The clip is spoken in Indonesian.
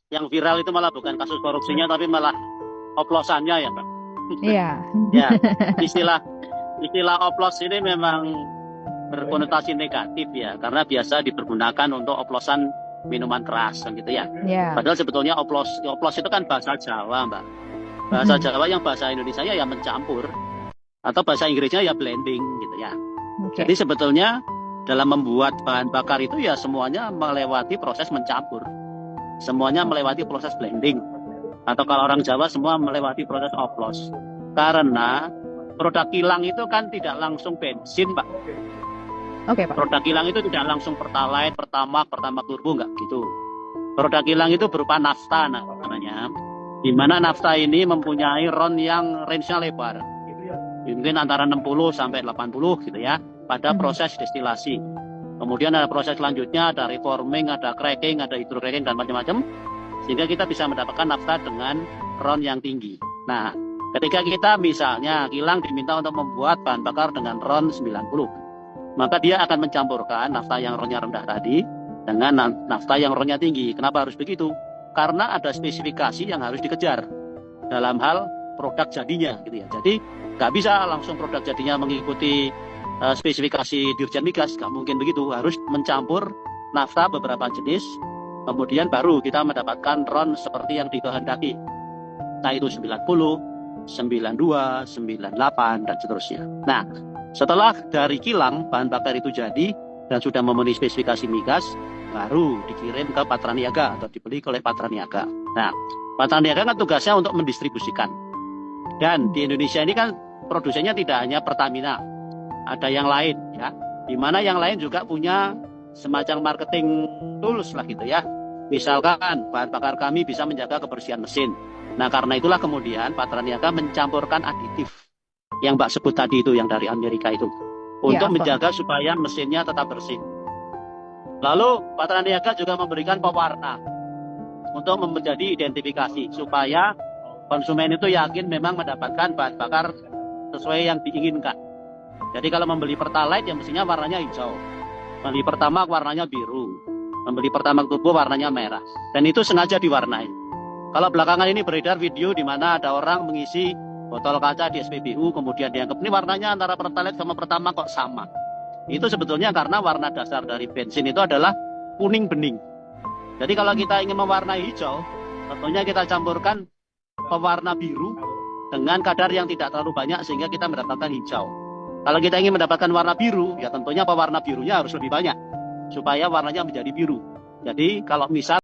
Yang viral itu malah bukan kasus korupsinya, tapi malah oplosannya ya, Mbak. Iya. Ya, istilah istilah oplos ini memang berkonotasi negatif ya, karena biasa dipergunakan untuk oplosan minuman keras kan gitu ya. Ya. Padahal sebetulnya oplos itu kan bahasa Jawa, Mbak. Bahasa Mm-mm. Jawa yang bahasa Indonesia ya mencampur, atau bahasa Inggrisnya ya blending gitu ya. Oke. Jadi sebetulnya dalam membuat bahan bakar itu ya semuanya melewati proses mencampur. Semuanya melewati proses blending. Atau kalau orang Jawa semua melewati proses oplos. Karena produk kilang itu kan tidak langsung bensin, Pak. Oke, Pak. Produk kilang itu tidak langsung pertalite, pertamax turbo, enggak gitu. Produk kilang itu berupa nafta namanya. Di mana nafta ini mempunyai ron yang range-nya lebar. Mungkin antara 60 sampai 80 gitu ya pada Mhm. proses destilasi. Kemudian ada proses selanjutnya, ada reforming, ada cracking, ada hydrocracking dan macam-macam. Sehingga kita bisa mendapatkan nafta dengan ron yang tinggi. Nah, ketika kita misalnya kilang diminta untuk membuat bahan bakar dengan ron 90, maka dia akan mencampurkan nafta yang ronnya rendah tadi dengan nafta yang ronnya tinggi. Kenapa harus begitu? Karena ada spesifikasi yang harus dikejar dalam hal produk jadinya gitu ya. Jadi nggak bisa langsung produk jadinya mengikuti spesifikasi Dirjen Migas, nggak mungkin begitu. Harus mencampur nafta beberapa jenis, kemudian baru kita mendapatkan ron seperti yang dikehendaki. Nah itu 90, 92, 98 dan seterusnya. Nah, setelah dari kilang bahan bakar itu jadi dan sudah memenuhi spesifikasi migas, baru dikirim ke Patraniaga atau dibeli oleh Patraniaga. Nah, Patraniaga kan tugasnya untuk mendistribusikan. Dan di Indonesia ini kan produsennya tidak hanya Pertamina, ada yang lain ya. Di mana yang lain juga punya semacam marketing tools lah gitu ya. Misalkan bahan bakar kami bisa menjaga kebersihan mesin. Nah, karena itulah kemudian Patraniaga mencampurkan aditif yang Mbak sebut tadi itu yang dari Amerika itu Ya, untuk apa? menjaga supaya mesinnya tetap bersih. Lalu Patraniaga juga memberikan pewarna untuk menjadi identifikasi supaya konsumen itu yakin memang mendapatkan bahan bakar sesuai yang diinginkan. Jadi kalau membeli Pertalite yang mestinya warnanya hijau, membeli Pertamax warnanya biru, membeli Pertamax turbo warnanya merah, dan itu sengaja diwarnai. Kalau belakangan ini beredar video di mana ada orang mengisi botol kaca di SPBU, kemudian dianggap ini warnanya antara Pertalite sama Pertamax kok sama. Itu sebetulnya karena warna dasar dari bensin itu adalah kuning bening. Jadi kalau kita ingin mewarnai hijau, tentunya kita campurkan pewarna biru dengan kadar yang tidak terlalu banyak sehingga kita mendapatkan hijau. Kalau kita ingin mendapatkan warna biru, ya tentunya pewarna birunya harus lebih banyak supaya warnanya menjadi biru. Jadi kalau misal